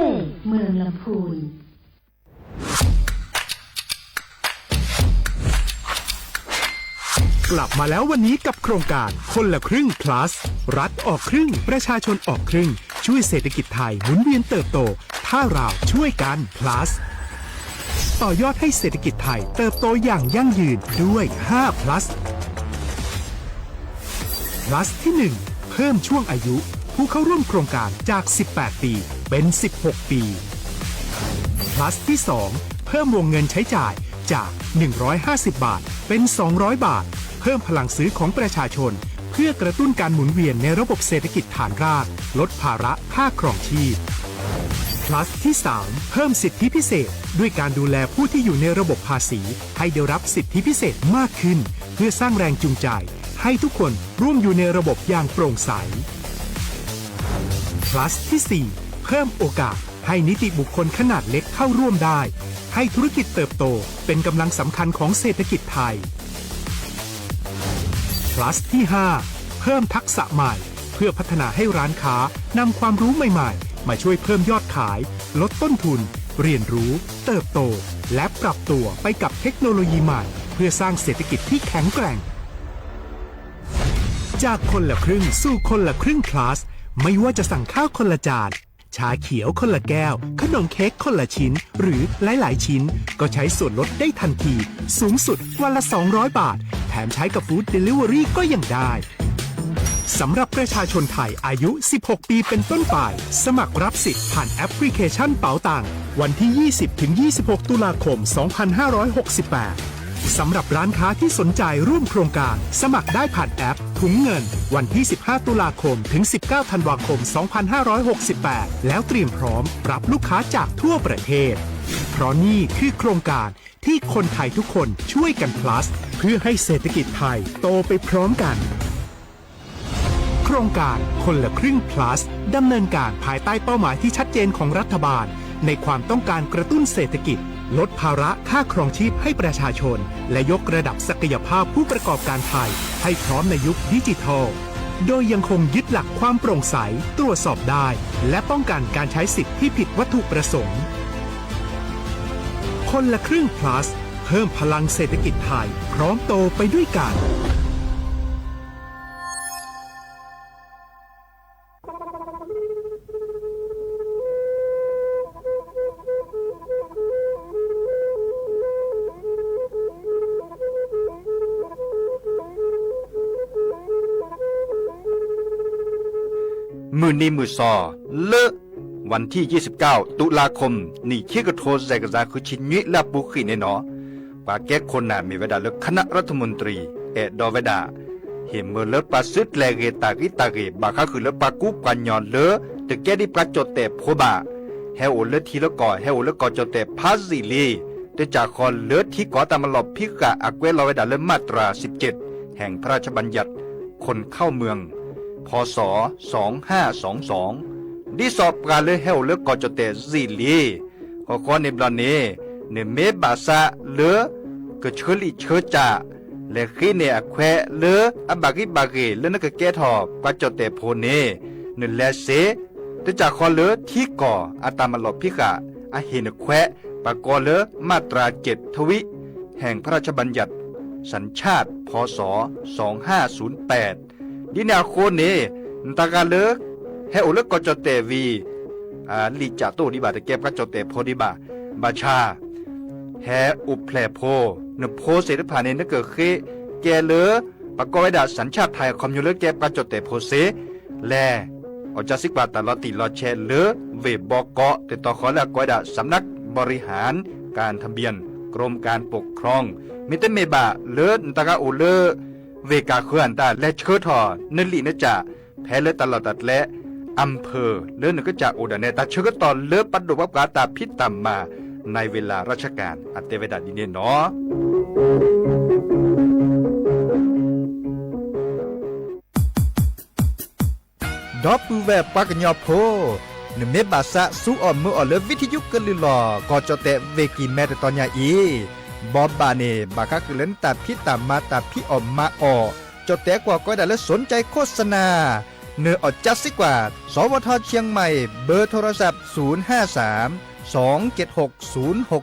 น่ห์เมืองลำพูนกลับมาแล้ววันนี้กับโครงการคนละครึ่ง plus รัฐออกครึ่งประชาชนออกครึ่งช่วยเศรษฐกิจไทยหมุนเวียนเติบโตถ้าเราช่วยกัน plus ต่อยอดให้เศรษฐกิจไทยเติบโตอย่างยั่งยืนด้วย5 plus plus ที่ 1 เพิ่มช่วงอายุผู้เข้าร่วมโครงการจาก18 ปีเป็น16 ปี plus ที่ 2 เพิ่มวงเงินใช้จ่ายจาก150 บาทเป็น200 บาทเพิ่มพลังซื้อของประชาชนเพื่อกระตุ้นการหมุนเวียนในระบบเศรษฐกิจฐานรากลดภาระค่าครองชีพ plus ที่ 3 เพิ่มสิทธิพิเศษด้วยการดูแลผู้ที่อยู่ในระบบภาษีให้ได้รับสิทธิพิเศษมากขึ้นเพื่อสร้างแรงจูงใจให้ทุกคนร่วมอยู่ในระบบอย่างโปร่งใส plus ที่ 4 เพิ่มโอกาสให้นิติบุคคลขนาดเล็กเข้าร่วมได้ให้ธุรกิจเติบโตเป็นกำลังสำคัญของเศรษฐกิจไทย plus ที่ 5 เพิ่มทักษะใหม่เพื่อพัฒนาให้ร้านค้านำความรู้ใหม่ๆมาช่วยเพิ่มยอดขายลดต้นทุนเรียนรู้เติบโตและปรับตัวไปกับเทคโนโลยีใหม่เพื่อสร้างเศรษฐกิจที่แข็งแกร่งจากคนละครึ่งสู่คนละครึ่ง plus ไม่ว่าจะสั่งข้าวคนละจานชาเขียวคนละแก้วขนมเค้กคนละชิ้นหรือหลายๆชิ้นก็ใช้ส่วนลดได้ทันทีสูงสุดวันละ200 บาทแถมใช้กับฟู้ดเดลิเวอรี่ก็ยังได้สำหรับประชาชนไทยอายุ 16 ปีเป็นต้นไปสมัครรับสิทธิ์ผ่านแอปพลิเคชันเป๋าตังวันที่ 20-26 ตุลาคม 2568 สำหรับร้านค้าที่สนใจร่วมโครงการสมัครได้ผ่านแอปถุงเงินวันที่ 15 ตุลาคมถึง 19 ธันวาคม 2568 แล้วเตรียมพร้อมรับลูกค้าจากทั่วประเทศเพราะนี่คือโครงการที่คนไทยทุกคนช่วยกัน plus เพื่อให้เศรษฐกิจไทยโตไปพร้อมกันโครงการคนละครึ่ง plus ดำเนินการภายใต้เป้าหมายที่ชัดเจนของรัฐบาลในความต้องการกระตุ้นเศรษฐกิจลดภาระค่าครองชีพให้ประชาชนและยกระดับศักยภาพผู้ประกอบการไทยให้พร้อมในยุคดิจิทัลโดยยังคงยึดหลักความโปร่งใสตรวจสอบได้และป้องกันการใช้สิทธิที่ผิดวัตถุประสงค์คนละครึ่ง plus เพิ่มพลังเศรษฐกิจไทยพร้อมโตไปด้วยกันมือนี้มือซอเลอะวันที่ 29 ตุลาคมนี่ที่กระโทษใจกระจาคือชินยิและบุขีในเนาะปาแก้คนน่ะมีเวลาเลือกคณะรัฐมนตรีดอเวดาเห็นเมื่อเลือกปาซึดแลเกตากิตาเกบาค่ะคือเลือกปากุบกันยอนเลอะแต่แก้ดิปาจดแต่โพบาเฮโอเลือกทีละก่อเฮโอเลือกก่อจดแต่พาซิลีแต่จากคอนเลือกที่ก่อตามลอบพิกะอักเวลอเวดาเลือกมาตรา 17 แห่งพระราชบัญญัติคนเข้าเมืองพ.ศ. 2522ดิสอบการเลยเฮาเลือกก่อจดแต่ซีลีขอในบลานเนเนเมบาซาเลอกเชลิเชจาและขีเนอแควเลอบากิบาเกเลนกแกทอปาจดแต่โพเนเนแลเซแต่จากคอเลที่ก่ออาตามลอบพิกะอาเฮนแควปากอเลมาตรา7ทวิแห่งพระราชบัญญัติสัญชาติพ.ศ. 2508ดินาโคเนนตากาเลิกเฮโอเลิกก็จดเตวีลิจาโตดิบาตะเก็บก็จดเตโพดิบาบาชาแฮอุแพลโพนโพเสรผ่านเนนเกิดเคแกเลอประกอบดาสัญชาติไทยคอมยูเลิกเก็บก็จดเตโพเสแลอจาสิกบาตลอติลอแชเลอเวบอกเกาะแต่ต่อขอและกอยดาสำนักบริหารการทะเบียนกรมการปกครองมิเตเมบาเลอนตากาโอเลอเวกาเคลื่อนตาและเชิดทอนลินจ่าแพ้เลตลอดตัดและอำเภอเลื่อนก็จะโอดาเนตาเชิดตอนเลือปัดดุบับกาตาพิษตามมาในเวลาราชการอัตเตเวดาดินเนาะดอปูแวปักญอโพนเมบาซะสู้ออมมือออเลวิทยุกลือลอก็จะเตเวกีแมตตอนยาอีบอบบาเนบาคักเล่นตาพิตามมาตาพิออมมาออจดแต่กว่าก็ได้และสนใจโฆษณา เนื้ออดจัดสิกว่าสวทเชียงใหม่เบอร์โทรศัพท์053 276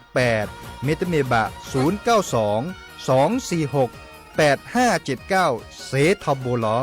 068เมตเมบะ092 246 8579เซทอมโบลอ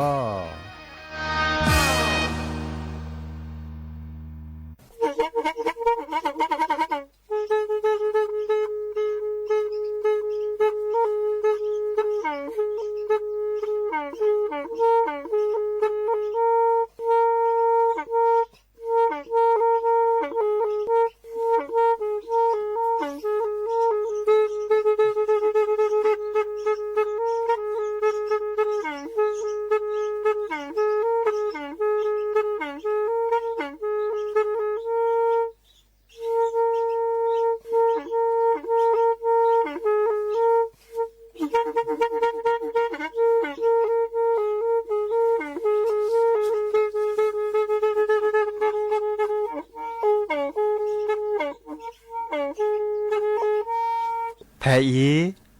แพอี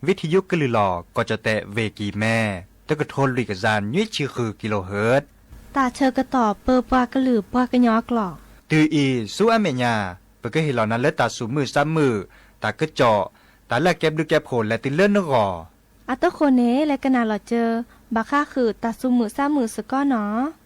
วิทยุกะลือหลอก็จะแตะเวกีแม่ตะกะโทนลุยกะจานยุ้ยชื่อคือกิโลเฮิรตซ์ตาเชอกระตอบเปอปากระหลือปากระยอกหลอกตืออีสู้อเมญาเปก็เห็นเหล่านั้นและตาสูมือซ้ำมือตากระเจาะตาแลกแก็บดูแก็บโผลและติเลื่อนนกออัตโคเนและกะนาหลอเจอบาค่าคือตาซุมือซ้ำมือสก้อเนาะ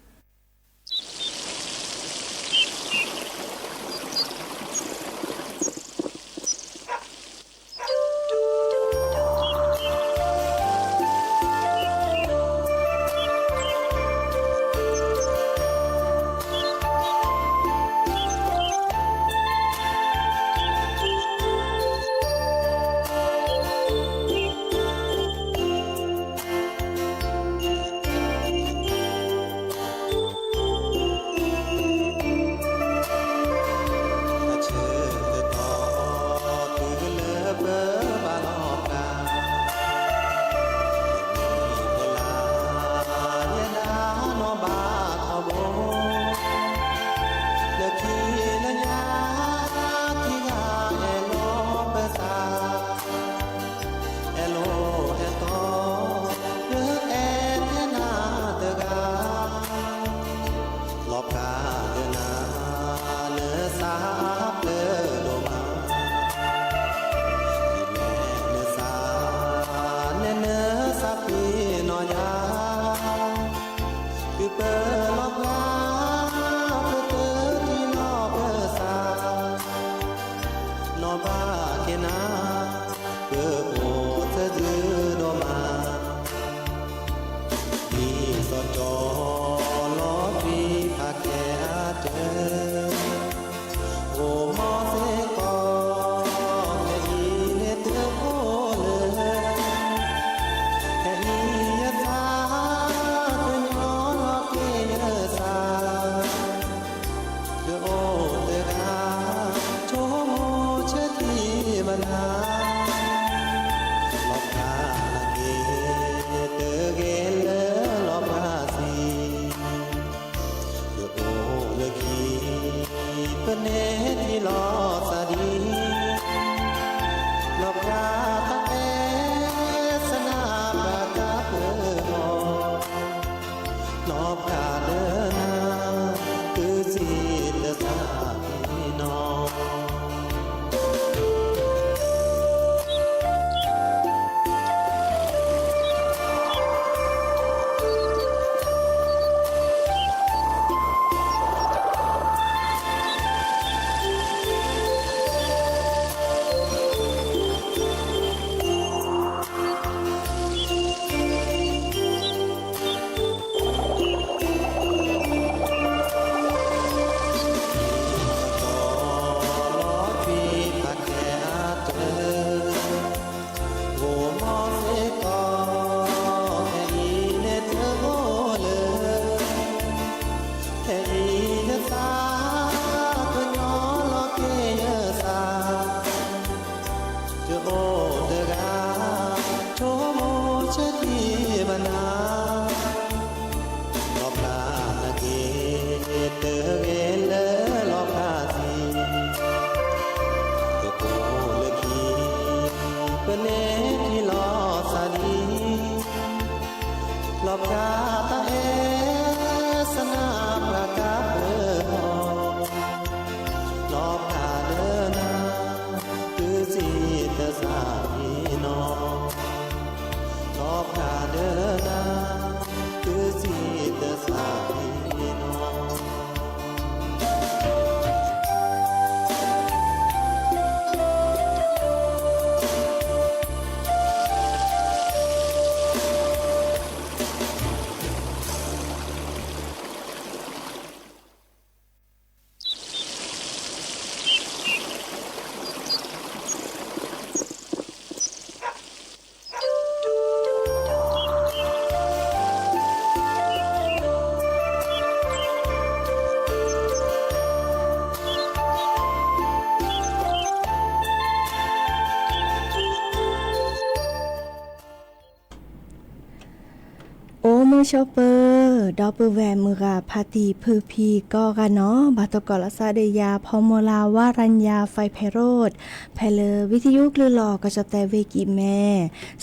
โชเปอร์ดอปเปอร์แวร์มือกาพาตีพือพีก็กันเนาะบาตกอลซาเดียพอมลาวารัญญาไฟไพโรดแพเลวิทยุกลือหลอกก็จะแต่เวกิแม่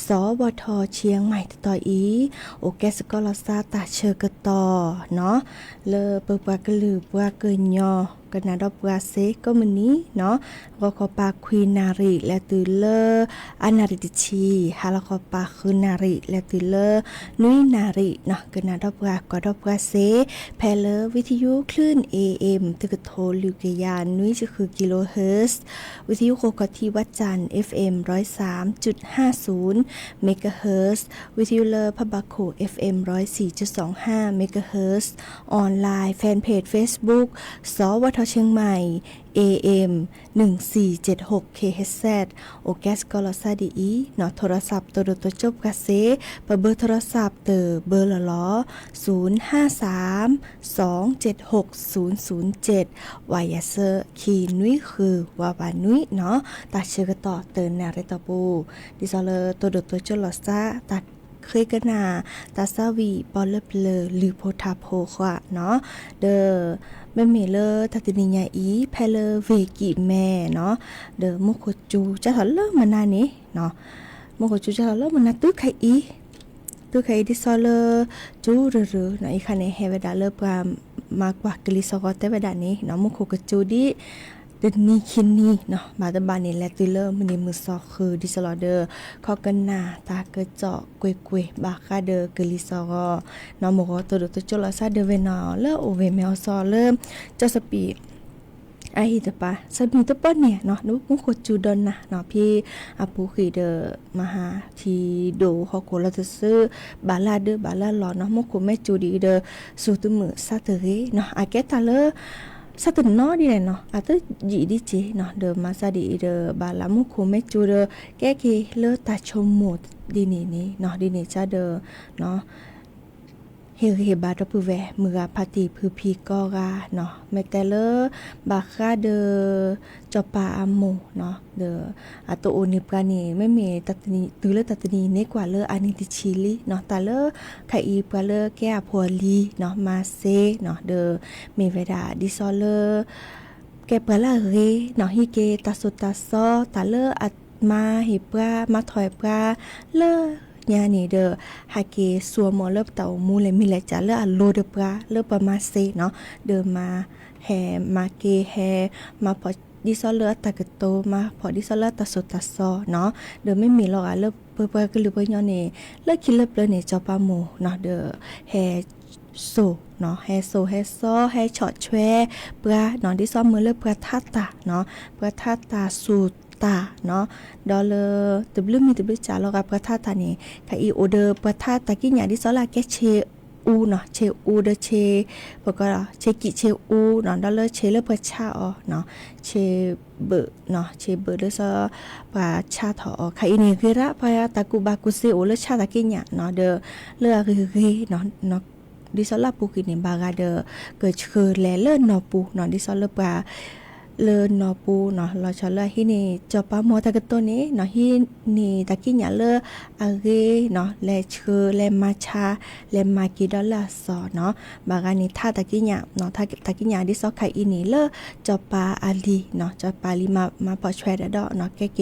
สบทเชียงใหม่ต่ออีโอแกสกอลซาตาเชอกต่อเนาะเลเปปากลือปวาเกินยอกันนาดอปวาเซก็มันนี้เนาะก็ขอปาควีนาริและตือเลอนาริติชีฮาลขอปาคืนาริและตือเลนุยนาริเนาะกันนาดอปวาก็ดอปวาเซแพเลวิทยุคลื่น AM ตึกโทลูกยานนุยจะคือกิโลเฮิรตซ์วิทยุโคกทีวัดจันทร์ FM 103.50 เมกะเฮิรตซ์วิทยุเลอพบาโค FM 104.25 เมกะเฮิรตซ์ออนไลน์แฟนเพจ Facebook สวทเชียงใหม่ AM 1476 kHz โอแกสกอลซาดีอีเนาะโทรศัพท์ตัวโดตัวจบกะเซเบอร์โทรศัพท์เตอเบอร์ละล้อ053 276 007วายาเซอร์คีนุยคือวาวานุยเนาะตาเชื่อต่อเตือนนาเรตาปูดิซอเลตัวโดตัวจบลอซาตัดเคยกันนาตาซาวีปอลเลอหรือโพธาโพค่ะเนาะเดอแม่เมเลอทัตนิญาอีแพเลเวกิแม่เนาะเดอมุโคจูจะทอเลมานานี่เนาะมุโคจูจะทอเลมานาตุไคอีตุไคดิซอเลจูเรอเนาะอีคันเฮเวดาเลปามากว่ากลิซอกอเตเวดานี้เนาะมุโคกจูดิเดนี่คินนี่เนาะบาตบานี่แลติเลอร์มันในมือซอคือดิสลอเดอร์คอกันนาตาเกเจาะกวยบาคาเดอร์กลิซอเนาะหมอตัวตัวจลอซาเดเวนอเลอโอเวเมลซอเริ่มจะสปีไอฮิตปะสมีตปะเนี่ยเนาะนุมุโคจูดอนนะเนาะพี่อาปูคีเดอมหาทีโดฮอกโกลาตซึบาลาเดบาลาลอเนาะมุโคเมจูดีเดสูตุมือซาเตเรเนาะอาเกตาเลสตุนนอดีเลยเนาะอาตจีดีเจเนาะเดมาซาดีเดบาลามุโคเมจูเดแกกีเลตาชมหมดดีนี่เนาะดีนี่จ้าเดเนาะเฮบาดปูแวมือพาติพือพีก็กาเนาะเมเตเลบาคาเดจอปาอัมโมเนาะเดอาโตโอนิปกานีไม่มีตัตนีตือเลตัตนีเนกว่าเลอานิติชิลีเนาะตาเลไคอีปาเลแกอพัวลีเนาะมาเซเนาะเดเมเวดาดิซอเลแกปาลาเรเนาะฮิเกตาสุตาซอตาเลอัตมาฮิปรามาถอยปราเลญานี่เดอฮาเกซัวมอเลิบเต่ามูเลมิเลจาเลอโลเดปราเลปมาเซเนาะเดมาแฮมาเกแฮมาพอดิซอเลตากโตมาพอดิซอเลตาโซตาซอเนาะเดไม่มีหรอกเลเปก็หรือเปยอนี่เลคิเลเปลเนี่ยจอปาโมเนาะเดแฮโซเนาะแฮโซแฮซอแฮช็อตแชเปราเนาะดิซอมือเลเปราทาตาเนาะเปราทาตาสูตาเนาะดอลเลอร์ตบลูมีตบลูจ่าเรากับประทาตานี่ค่ะอีโอเดอร์ประทาตากิญาดิซอลาแกเชอูเนาะเชอูเดเชปก็เชกิเชอูเนาะดอลเลอร์เชเลประชาอ๋อเนาะเชเบเนาะเชเบเลซอประชาถอค่ะอีนี่คือระพะตากูบากุเซโอเลชาตากิญาเนาะเดอเลอคือเนาะเนาะดิซอลาปูกินี่บาเดอเกิดคือแลเลนอปูเนาะดิซอลปาเลนอปูเนาะเราชอเลฮินี่จอปาโมตะกะโตนี้เนาะฮินี่ตะกิญาเลอะเรเนาะแลเชแลมาชาแลมากิดอลลาซอเนาะบางอันนี้ถ้าตะกิญาเนาะถ้าตะกิญาดิซอไคอีนี่เลจอปาอาลีเนาะจอปาลีมาปอแชดดอเนาะแกเก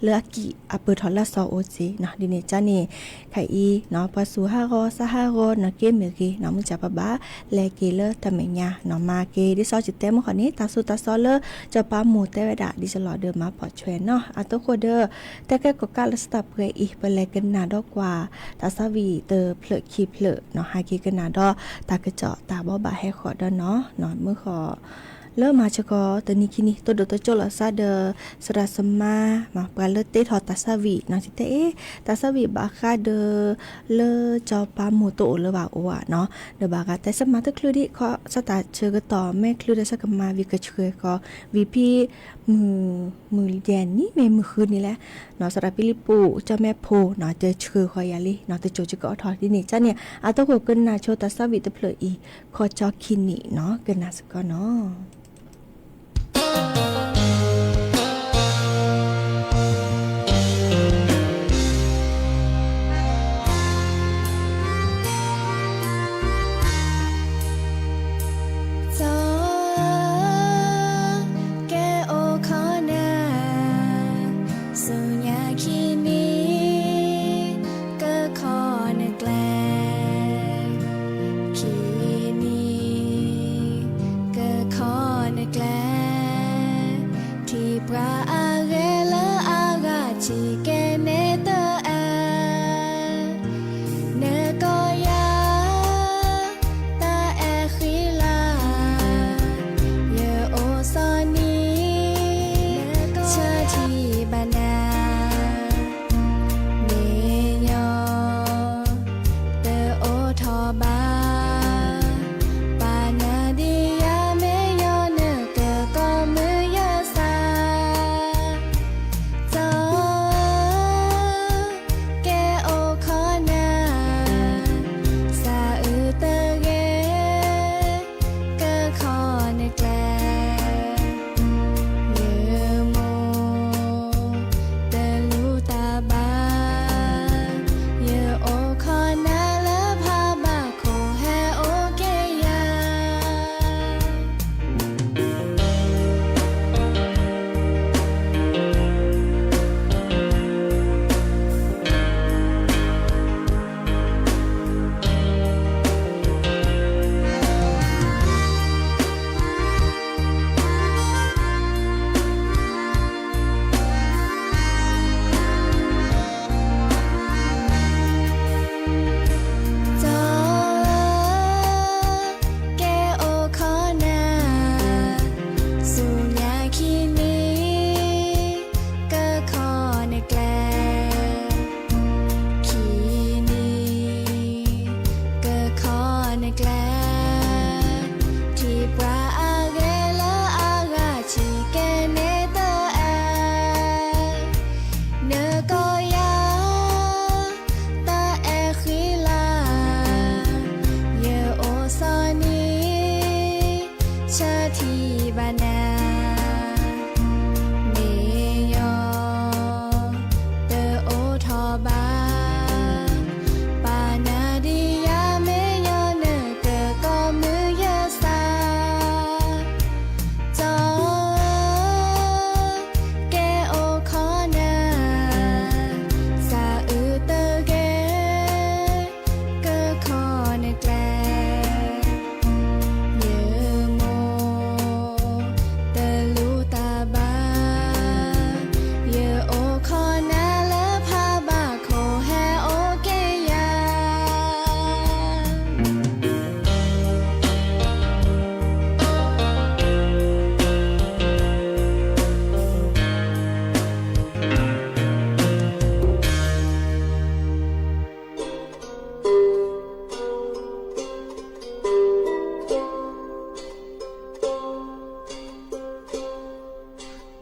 เลอกิอะเปทอลลาซอโอซีเนาะดินี่จานี่ไคอีเนาะปะสูฮารอซาฮารอเนาะเกเมกีเนาะมุจาปะบาแลเกเลตะเมญาเนาะมาเกดิซอจิเตมขอนี้ตาสุตาซอเลจะปาหมูเตวดาดิสลอเดอมาปอดแชวนเนาะอะตุโคเดอแต่แกก็กาลสตาเปอีเปเลกันนาดอกกว่าตาซาวีเตอเพลคีเพลเนาะฮากิกันนาดอตากระเจาะตาบ่บาให้ขอดเนาะเนาะเมื่อขอเริ่มมาชะกอตนี้คินี่ตัวโดตัวโจลซาเดอสระสมามาปาเลเตทอตาซาวีเนาะสิเตตาซาวีบาคาเดอเลจอปาหมูโตเลบาโออะเนาะเดบากาแต่สมาตะคลูดิขอสตาเชกต่อแม่คลูได้สักมาวิกเชยก็วีพีมือแดนนี่แม่มือคืนนี่แหละเนาะสระปิลิปูเจ้าแม่โพเนาะเจอเชยคอยาลีเนาะเตโจจิกอทอที่นี่จ้าเนี่ยอาตโกเกินนาโชตาซาวีตะเพลอีขอจอคินี่เนาะเกินนาสกอเนาะ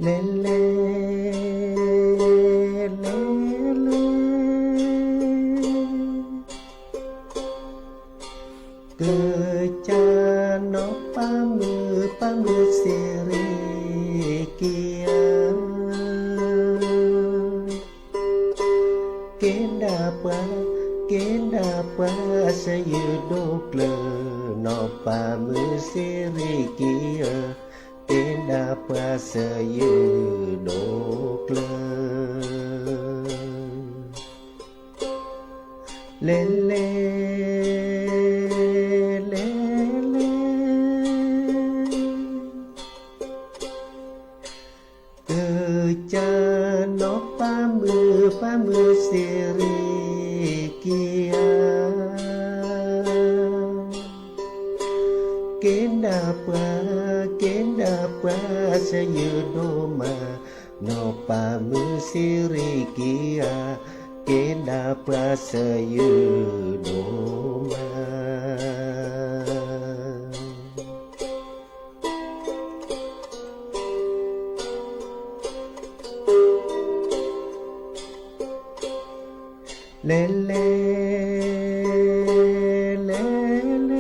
เลเลเลเลเกิดจากนกป้ามือเสรีเกียเกณฑ์ดาปะสยืดโดกเลนอป้ามือเสรีเกียเกณฑ์ดาปะสยืดโดกเลเลจานกป้ามือเสรีเกียเกณฑ์ดาปะสยืดโดมานกป้ามือเสรีเกียเกณฑ์ดาปะสยืดโดมาเลเลเลเล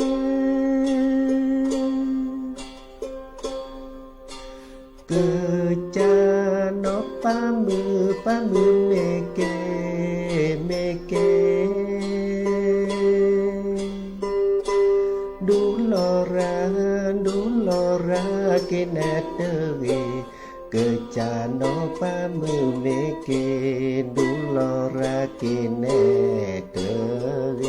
เกิดจากนกป้ามือเมเกดูลอราเกเนเตเวเกิดจากนกป้ามือเมเกดูลอราเกเนเตเว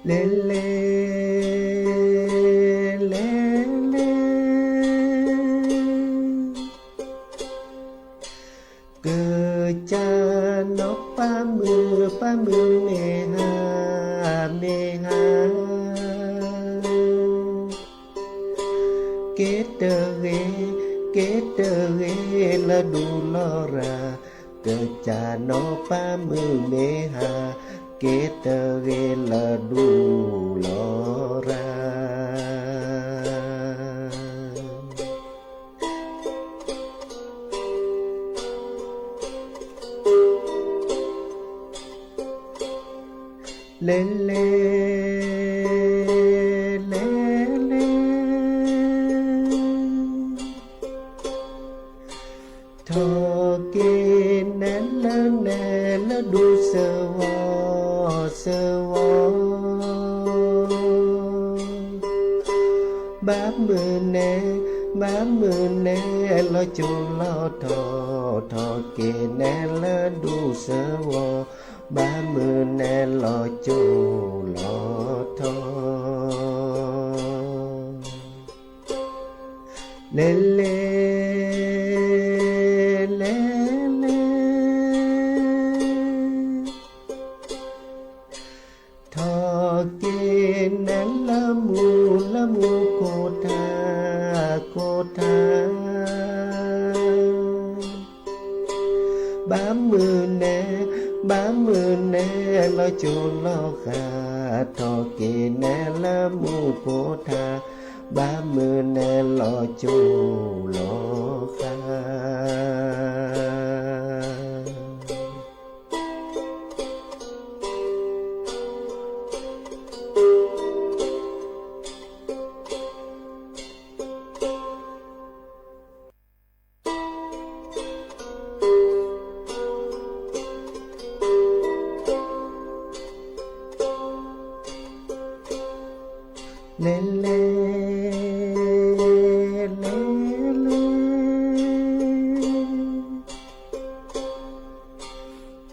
เลเลเลเลเกิดจากนกป้ามือเมหาเกเตเวละดูลอราเกิดจากนกป้ามือเมหาเกเตเวละดูลอราเลเลเลเลทอเกนันละดูเสวบ้ามือแน่ละจุลอทอเกนันละดูเสวบ้ามือแน่ละจุลอทอเลเลทอเกนันละมูโกธาบ้ามือแน่ละจุลอขาทอเกนันละมูโกธาบ้ามือแน่ละจุลอขาเลเลเลเล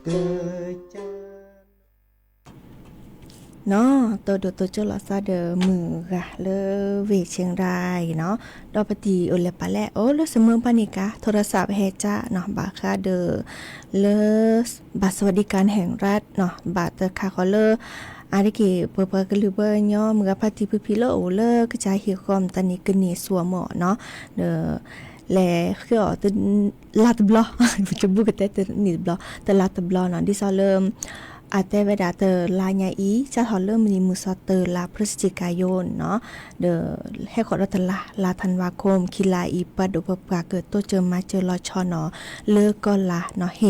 เกิดจากเนาะตัวเจ้าละซาเดอมือกะเลเวเชียงรายเนาะดอปตีโอเลปะแลโอเลเสมอปานิกาโทรศัพท์เฮจ้าเนาะบาคาเดอเลบัตรสวัสดิการแห่งรัฐเนาะบัตรคาคอเลอาริเกเปกลือเบย่อมือพัติพิโลโอเลกระจายเฮียคอมตานิกนีสัวหมอเนาะเดอแลคือตลาดบลอจะบุกแต่นิดบลอตลาดบลอเนาะดิซอเริ่ม อาแต่เวลาเตอลาญาอีจะถอเริ่มมีมือซอเตอลาพฤศจิกายนเนาะเดอให้ขอรัตลาธันวาคมคิลาอีปะดุปปาเกิดตัวเจอมาเจอรอชอเนาะเลิกก็ละเนาะเฮ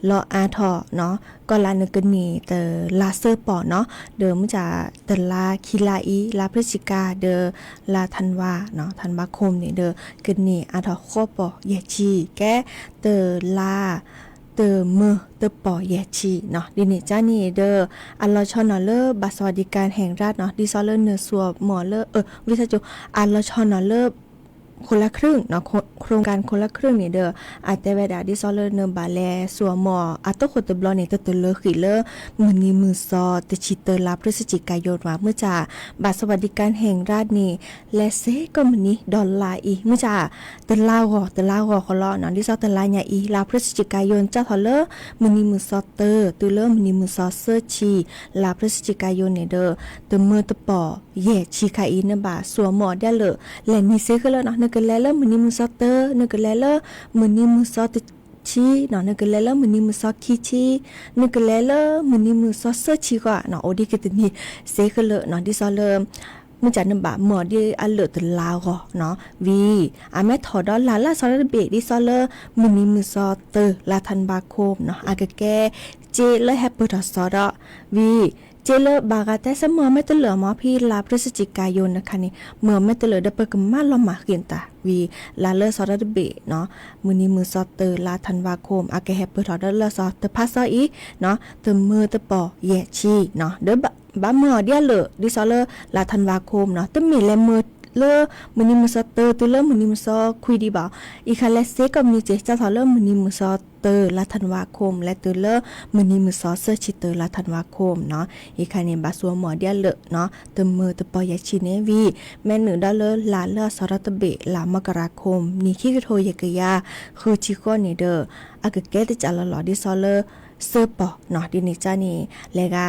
รออาทอเนาะก็ลานึกกันนี่เตอลาเซอร์ปอเนาะเดิมจะเตอลาคิลาอีลาพฤศจิกาเดอลาธันวาเนาะธันวาคมนี่เดอกันนี่อาทอข้อปอเยจีแกเตอลาเตอมือเตอปอแยชีเนาะดินี่จ้านี่เด้ออัลลอชอนอเลอร์บัตรสวัสดิการแห่งรัฐเนาะดิซอเลอร์เนอร์สัวหมอเลอร์วิทยาอัลลอชอนอเลอร์คนละครึ่งเนาะโครงการคนละครึ่งนี่เด้ออาแต่เวลาดิซอเลอร์เนอร์บาแลสัวหมออาตโคตบลอนี่เตอเลอขีเลอมื้อนี้มื้อซอตะชิเตอลาพฤศจิกายนว่าเมื่อจ้าบัตรสวัสดิการแห่งรัฐนี่และเซก็มื้อนี้ดอลลาร์อีเมื่อจ้าตะลาวขอเลาะเนาะดิซอตะลาญาอีลาพฤศจิกายนเจ้าทอเลอมื้อนี้มื้อซอเตอตุเลอมื้อนี้มื้อซอเซอร์ชีลาพฤศจิกายนนี่เด้อตะมื้อตะปอแย่ชีคาอีนะบ่าสัวหมอได้เลยและนี่เซคือแล้วเนาะนึกกันแล้วมื้อนี้มื้อซอเตอนึกกันแล้วมื้อนี้มื้อซอตชีเนาะนึกกันแล้วมื้อนี้มื้อซอคีชีนึกกันแล้วมื้อนี้มื้อซอเซอร์ชีก็เนาะโอดีกะตะนี่เซคือแล้วเนาะดิซอเลมื่อจันนบะหมอดีอันเหลือตลาวก็เนาะวีอาแม่ถอดอลลาร์ละซอลเบดิซอเลมื้อนี้มื้อซอเตอลาธันวาคมเนาะอากะแกเจเลแฮปเปอร์ทอซอดอวีเจเลบากาแต่เสมอไม่ตะเหลือหมอพี่ลาพฤศจิกายนนะคะนี่เมื่อไม่ตะเหลือได้เปิดกมาลอมาเขียนตาวีลาเลซอดเบเนาะมื้อนี้มื้อซอเตอลาธันวาคมอากะแฮปเปอร์ทอดเลซอเตอพาซออีเนาะเตอมือตะปอแยชีเนาะเด้อบะเมื่อเดียเลดิซอเลลาธันวาคมเนาะตะมีแลมือเลมื้อนี้มื้อซอเตอตุเลมื้อนี้มื้อซอคุยดีบ่อีคาเลเซก็มีเจจะทอเลมื้อนี้มื้อซอเตอลาธันวาคมและตุเลมื้อนี้มื้อซอเซอร์ชิเตอลาธันวาคมเนาะอีคานี่บาสัวหมอเดียเลเนาะตะมือตะปอยาชิเนวีแม่1ดอลลาเลสระตะเบลามกราคมนี่คิกโทยกะยาคือชิโกนี่เด้ออากะเกตจะลอดิซอเลเซอร์ปอเนาะดินี่จานี่เลกา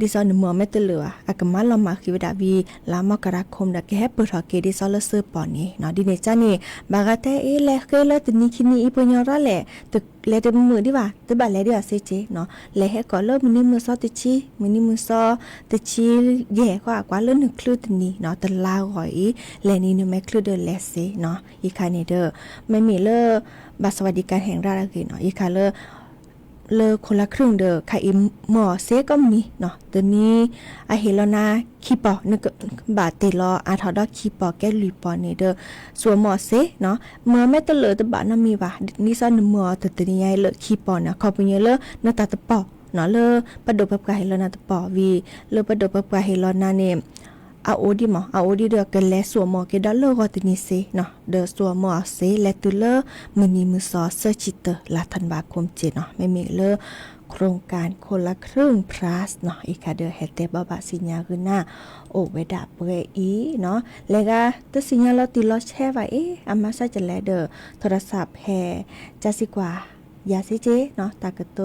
ดิซอนมัวไม่ตะเหลืออากมาลอมาคิวดาวีลามกราคมดะแกเปิดหอเกดิซอลเซอร์ปอนี่เนาะดิเนจานี่บากาเตเอเลเคเลตนี่คินี่อีปญอระแหละตึกเลเดมือดิว่าตึบะเลดิว่าเซเจเนาะเลเฮก็เลมื้อนี้มื้อซอติชิมื้อนี้มื้อซอติชิแย่กว่าเลนึกคลืตนี่เนาะตะลาวหอยเลนี่นึแม่คลืเดเลเซเนาะอีคานี่เด้อไม่มีเลบัตรสวัสดิการแห่งรัฐเนาะอีคาเลคนละครึ่งเด้อค่ะอีหมอเซก็มีเนาะตอนนี้อาเฮลนาคีปอนึกบาเตลออาทอดคีปอแกลุยปอนี่เด้อส่วนหมอเซเนาะเมื่อแม่ตะเลตะบะนามีว่านี่ซอนหมอตะตะนี่ยายเลคีปอนะขอปุญเลนตาตะปอเนาะเลปะดบปะกะเฮลนาตะปอวีเลปะดบปะกะเฮลนาเนี่ยอาโอดีหมออาโอดีเด้อกันแลสัวหมอเกดอลเลอร์ก็ตนี่เซเนาะเด้อสัวหมอเซและตุเลมื้อนี้มื้อซอเซอร์ชิเตอร์ลาธันวาคมเจเนาะไม่มีเลโครงการคนละครึ่ง plus เนาะอีกค่ะเด้อเฮเตบะบะสิญญาคือหน้าโอเวดาเปอีเนาะแล้วก็ตสิญญาเราติลอแช่ไว้อามาซะจะแลเด้อโทรศัพท์แฮจะสิกว่ายาซิเจเนาะตากะโต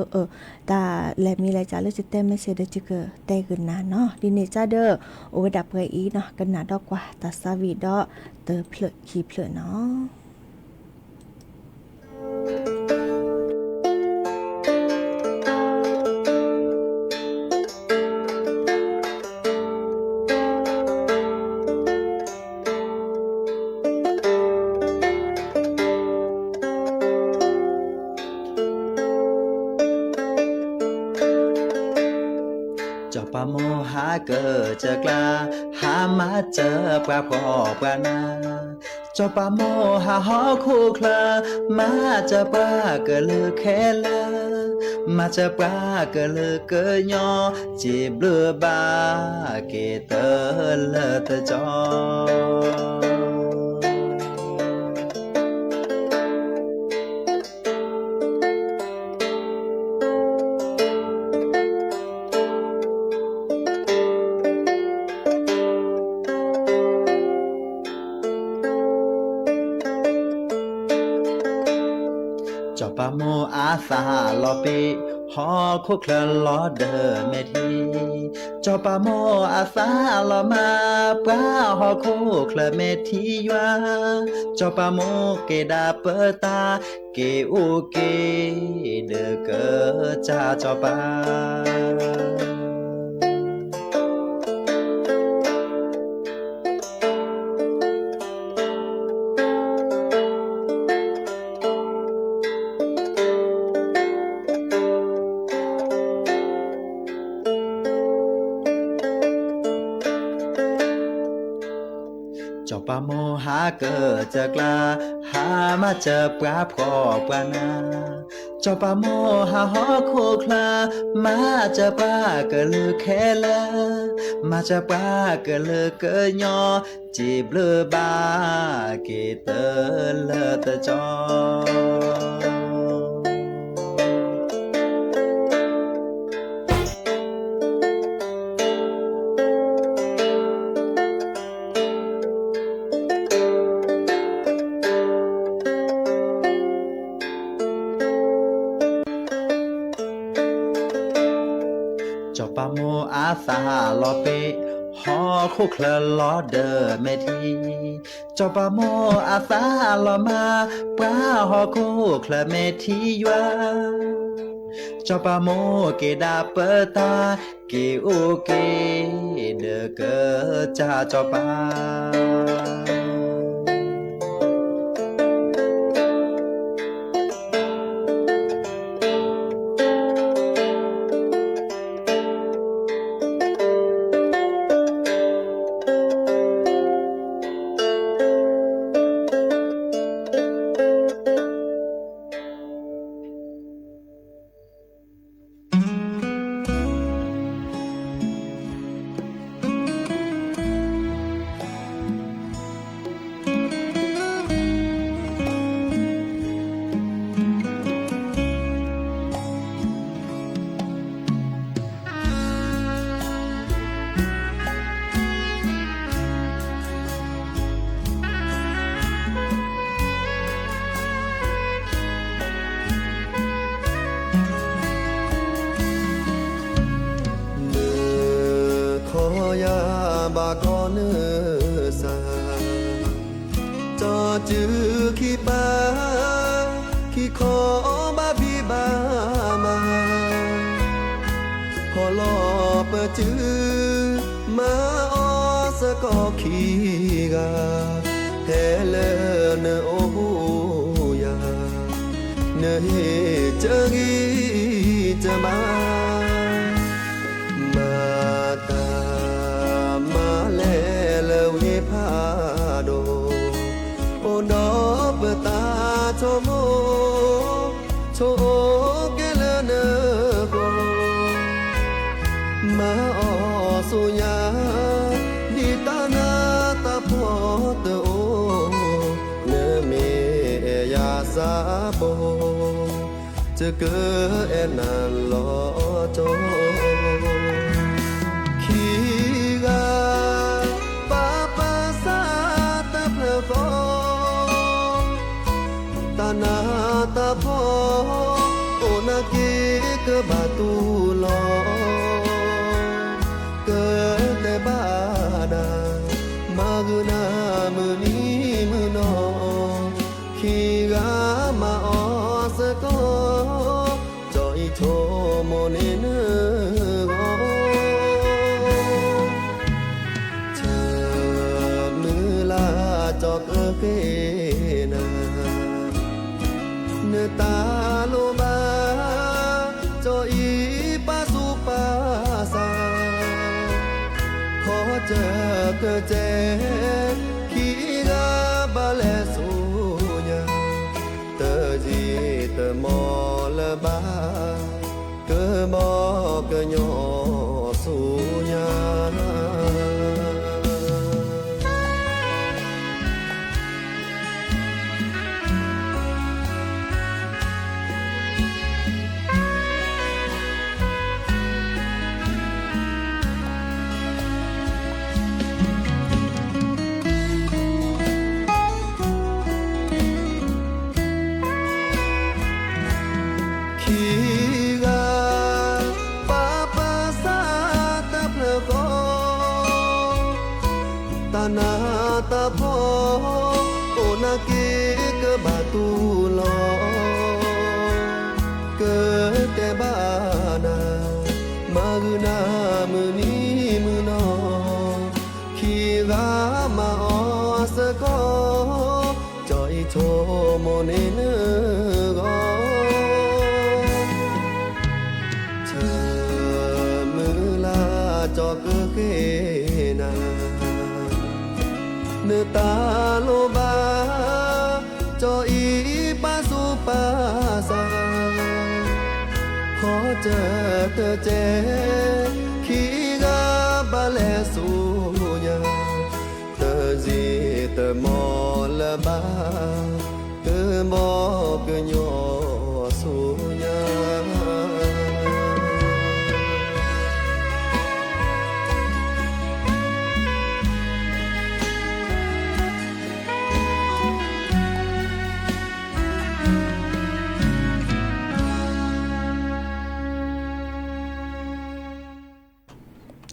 ตาแลมีอะไรจ้าเลจิเตเมเสเดจิเกเตกึนนาเนาะดิเนจ้าเด้อโอเวดาเปอีเนาะกันนาดอกกว่าตาซาวีดอเตอเพลคีเพลเนาะปะโมหาเกิดจะกลาหามาเจอปลาพอปลานาจปะโมหาหอคู่เคลอมาจะปลาเกิดลือแค่เลอมาจะปลาเกิดลือเกิดยอจีบเลือบาเกเตอเลอตะจอปะโมอาสาลอปีหอคุกเคลลอเดอเมที จอปาโมอาสาลอมาปราหอคู่เคลเมทียวาจอปาโมเกดาเปตาเกอูเกเดเกจาจอปาจอปาโมหาเกิดจะกลาหามาเจอปราพอปรานาจอปาโมหาหอโคคลามาเจอปราเกลือแค่ละมาเจอปราเกลือเกยอจีบเลือบาเกเตเลตจอจอปาโมอาสาลอเปหอคุเคลลอเดอเมทีจอปาโมอาสาลอมาปราหอคุเคลเมทียวาจอปาโมเกดาเปตาเกโอเกเดเกจาจอปาบากอเนสาจอจือขี้ปาขี้ขอบาบีบามาพอลอเปจือมาออสก็ขี้กาเฮเลเนโอหูยาเนเฮเจอกีจะมาพาโดโอดอเปตาโชโมโชเกลเนโกมาออสุญาดิตานาตาพอเตโอเนเมยาซาโบจะเกอนันลอโจนาตาพอโอนาเกกบาตูลอเกิดแต่บ้าดามากุนามือนี้มือนอขีกามาออสก็จอยโทโมเนเนโกเธอมือลาจอกเกนาเนตาโลมาจออีปาสุปาสาขอเจอเธอเจขีกาบาเลสุญาเตอจีเตอมอละบาเกอบอกะยอสุญา ke ke batu lo ke te bana maguna muni muno khi ga ma sa ko choi cho mo ne ne go che mu la cho ke ke na ne ta lo ba cho y ba su pa sa khó chờ tơ chế khi ga ba lẽ su nhà tơ gì tơ mò là ba tơ mò cơ nhỏ su nhà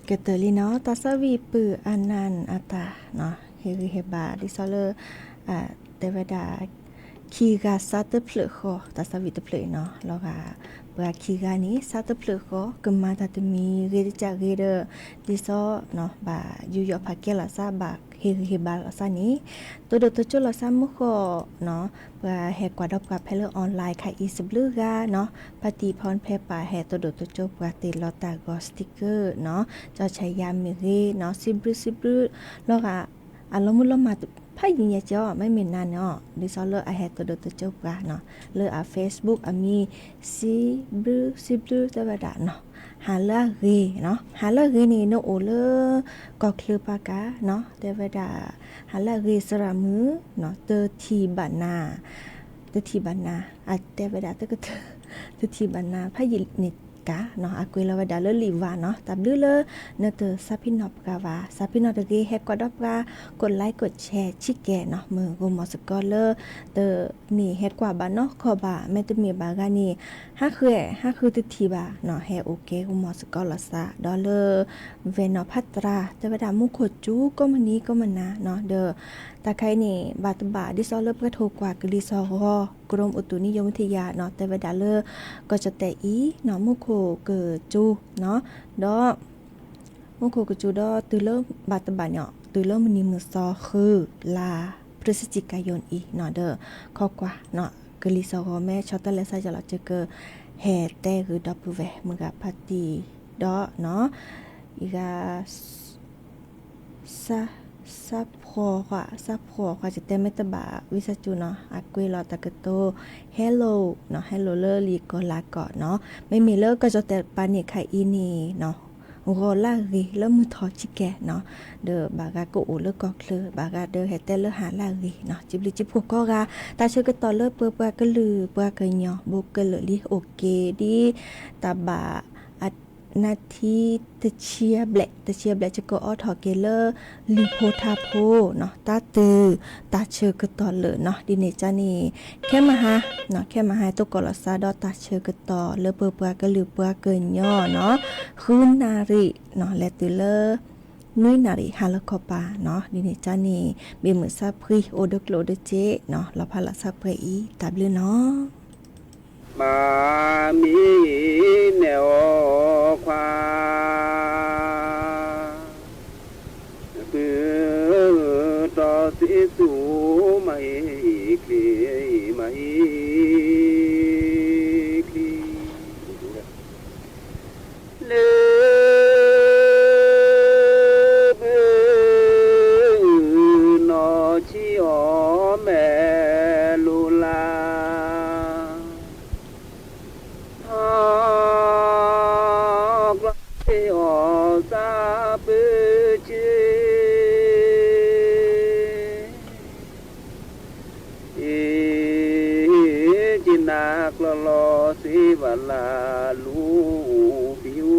เกตเตอร์ลีเนาะตาสวีปืออันนันอาตาเนาะเฮริเฮบาดิซอเลเตวดาคีกาซาตเพลโคตาสวีตเพลเนาะแล้วก็ปราคีกานี้ซาตเพลโคกึมมาตาตมีเรจาเรเดดิซอเนาะบายูยอพาเกลาซาบาเฮริเฮบาลาซานี้ตัวเดตัวจุลาซามุโคเนาะปราแฮกว่าดอกกับเพลออนไลน์ค่ะอีสบลือกาเนาะปฏิพรเพป่าแฮตัวเดตัวจุปราติลอตากอสติกเกอร์เนาะจะใช้ยามิเรเนาะซิบลืแล้วก็อารมณ์ลมาพายิงยาจ้อไม่เหม็นนานเนาะดิซอเลอร์ไอแฮตัวเดตัวจุปราเนาะเลอFacebook มีซิบลืตะวดาเนาะหาลาเรเนาะหาลาเรนี่โนโอเลก็คลือปากาเนาะเทวดาหาลาเรสระมือเนาะเตทีบานาเทวดาเตทีบานาพายินิกาเนาะอากุยลาวดาเลลีวาเนาะตับลือเลเนเตซาพินอบกาวาซาพินอตะเกแฮกกอดอกากดไลค์กดแชร์ชิแกเนาะมือกุมอสกอเลเตนี่แฮกกว่าบาเนาะขอบาแม่ตมีบากานี่ห้าคือตทีบาเนาะแฮโอเคกุมอสกอลซาดอเลเวนอพัตราเทวดามุขจูก็มันนี้ก็มันนะเนาะเดตาไคนี่บาตบาดิซอเลก็โทรกว่ากลิซอกรมอุตุนิยมวิทยาเนาะเทวดาเลก็จะแต่อีเนาะมุขเกิดจูเนาะดอมุขกจูดอตือเริ่มบาตบาเนาะตือเริ่มมันนี้มือซอคือลาพฤศจิกายนอีเนาะเด้อข้อกว่าเนาะกลิซอแม่ชอตเลซาจะเราจะเกิดแห่แต่คือดอปูเวมึงกับพัตตีดอเนาะอีกาซับพอค่ะจะเต็มเมตบาวิสจูเนาะอากุยลอตะกะโตเฮลโลเนาะเฮลโลเลอร์ลีก็ลาเกาะเนาะไม่มีเลอก็จะแต่ปานิไคอีนีเนาะโกลารีแล้วมือทอชิแกเนาะเดอบากาโกโอเลก็เคลบากาเดเฮเตเลหาลารีเนาะจิบลิจิพวกก็กาตาเชก็ตอเลเปปากะลือปากะญอโบกะเลลีโอเคดีตาบานาทีตะเชียแบล็จะก็ออทอเกเลอร์ลิโพทาโพเนาะตาตือตาเชกตอเลเนาะดิเนจานี่แค่มาหาเนาะแค่มาหาตกอลซาดอตาเชกตอเลเปปากะลือปาเกินย่อเนาะคืนนาริเนาะและตือเลนุยนาริฮาลคอปาเนาะดิเนจานี่เบมือซาพรีโอเดกโลเดเจเนาะลาพาลาซาเพอีตาบลือเนาะมามีแนวควาเปื้อต่อสิสูไม่คลีไม่คลีเลเบือนอชิอแม่ลูลาซาเปเจจินักลอสิวลาลูปิว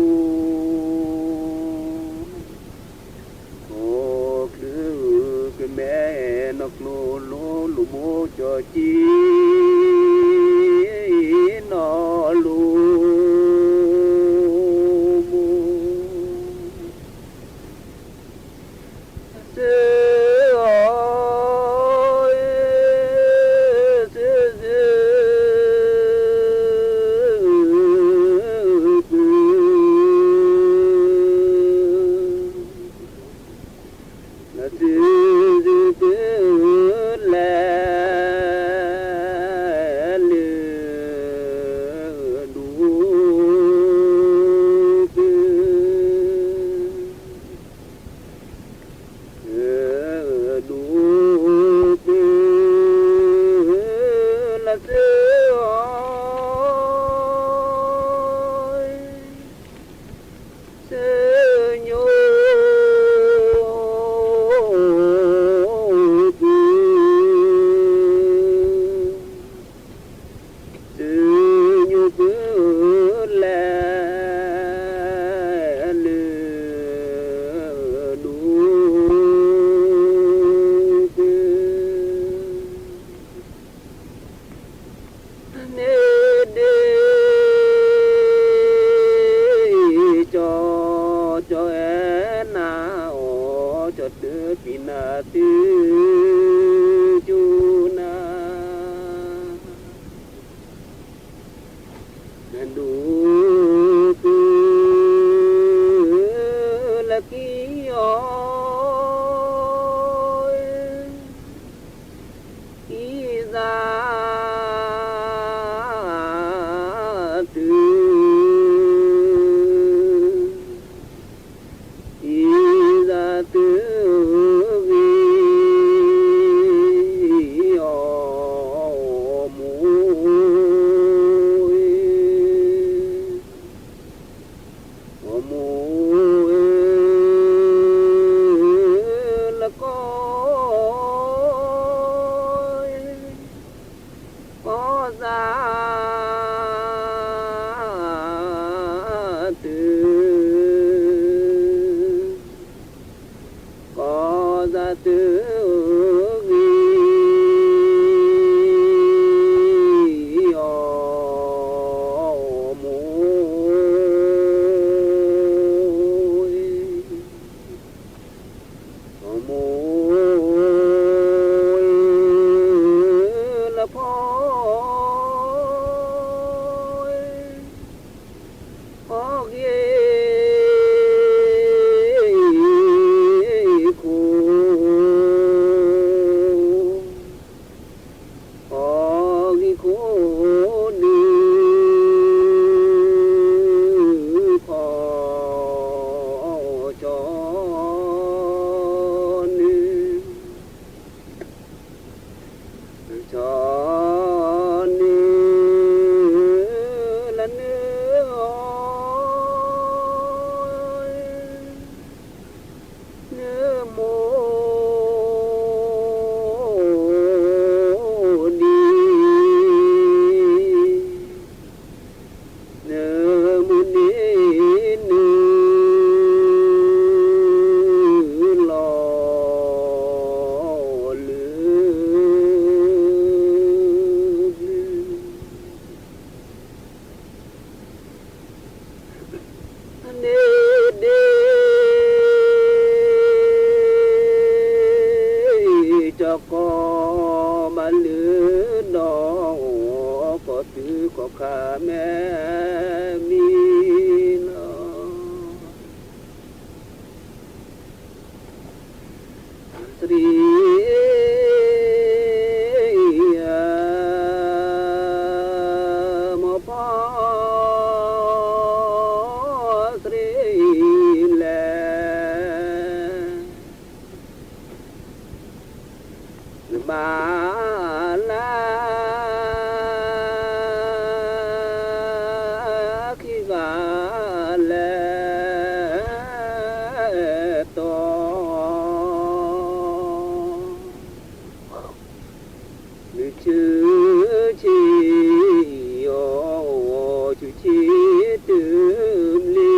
โอคือแม่นกโลลูโมจอจีนอลูเ จอนี้ละเนื้อเนื้อโมดีเนื้อมุนีเนื้อหล่อเหลือเนเดจกอมาเหลือดอกก็ถือก็ข้าแม่มีเนาะสรีมพอสรีแลมาลาคิกาแลตอนึกชื่อชีโอชื่อชีตืมลี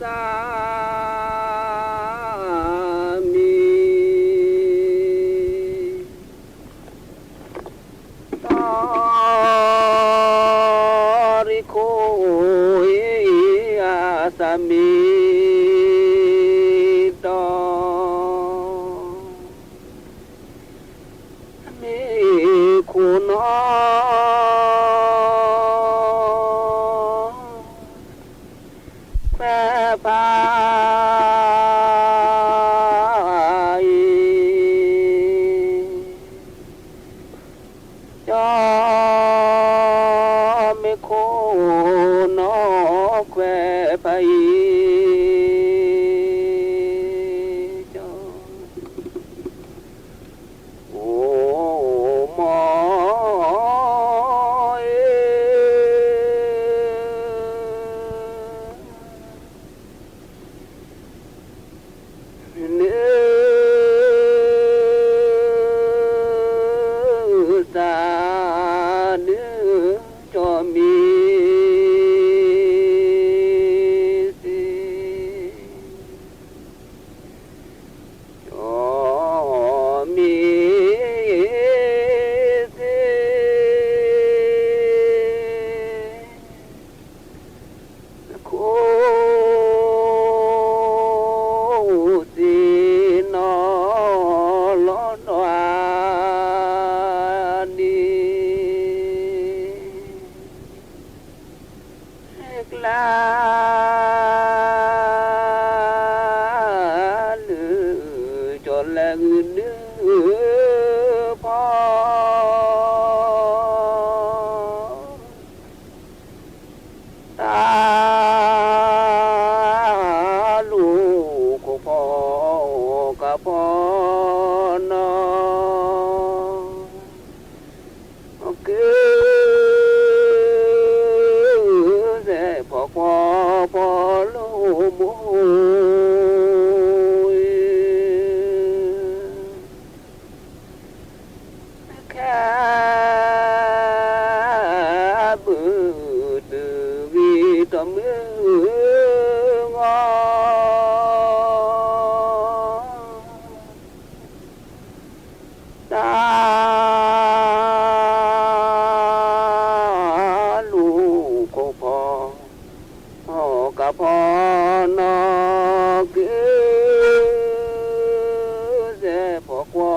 สามีตอริโคอาสามีตอเมคุณแม่พายจอไม่โคนอกแควไปจอโอ้หมอเนื้อสาเนื้อจอมีสิจอมีสิโคสินอลอนวานีกลาลือจนแลงเนื้อพอตาลูกพ่อกับพ่อนอคือแส่พ่อพ่อลูกโมยแค่บืดวีต่อมืองอตาลูกก็พอพ่อกับพ่อนอกแต่พ่อกว่า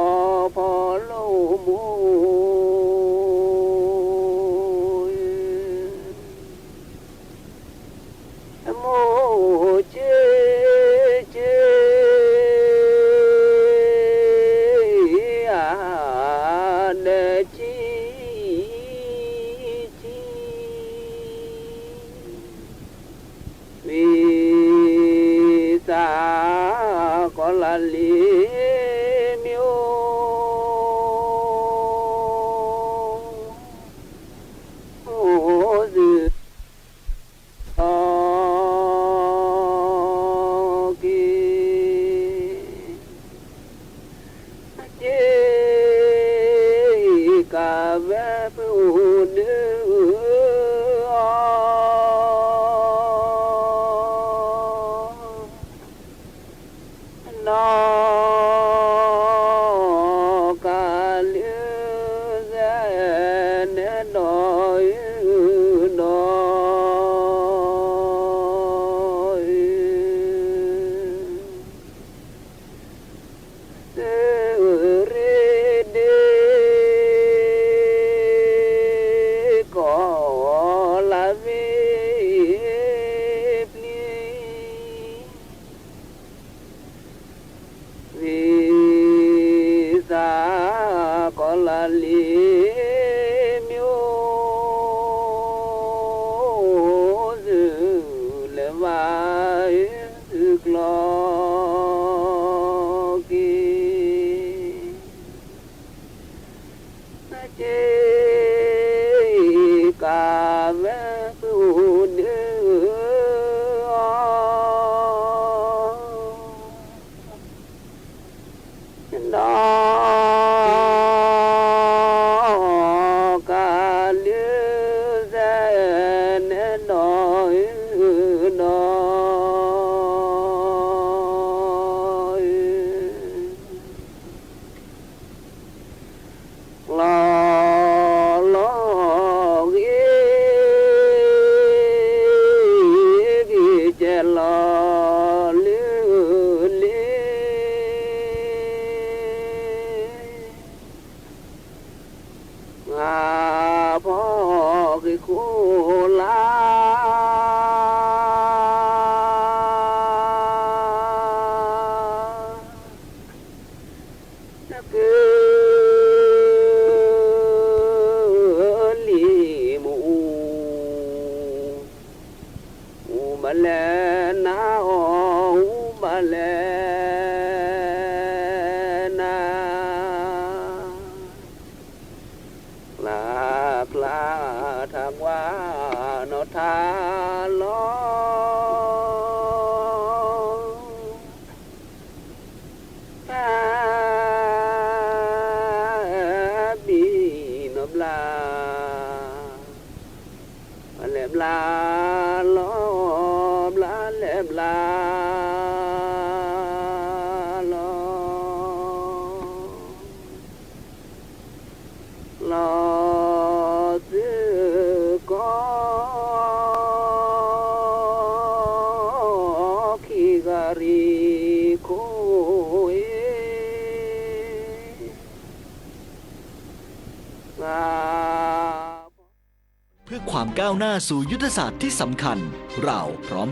พ่อลูกมู ก็ละลีมิวโอ้ดือกีเจกาเวปูเดือนอกาเลือแสนดอยดอยเสรีดีก็ละเวปลีวิสาก็ละลีมิวซึเลวายซึกลอกีเจกาเวปูเดือนอกาเลือแสนดอยดอยลอลอกีเจลอลือลีงาพ่อคือคูลานักเกลีมูอูมาแลนาอูมาแลนาลากลาทางว่านอทาลอบีนบลาแหลบลาลอบลาแหลบลาลอลอซื้อก็ขีการีโคเอลา เพื่อความก้าวหน้าสู่ยุทธศาสตร์ที่สำคัญ เราพร้อม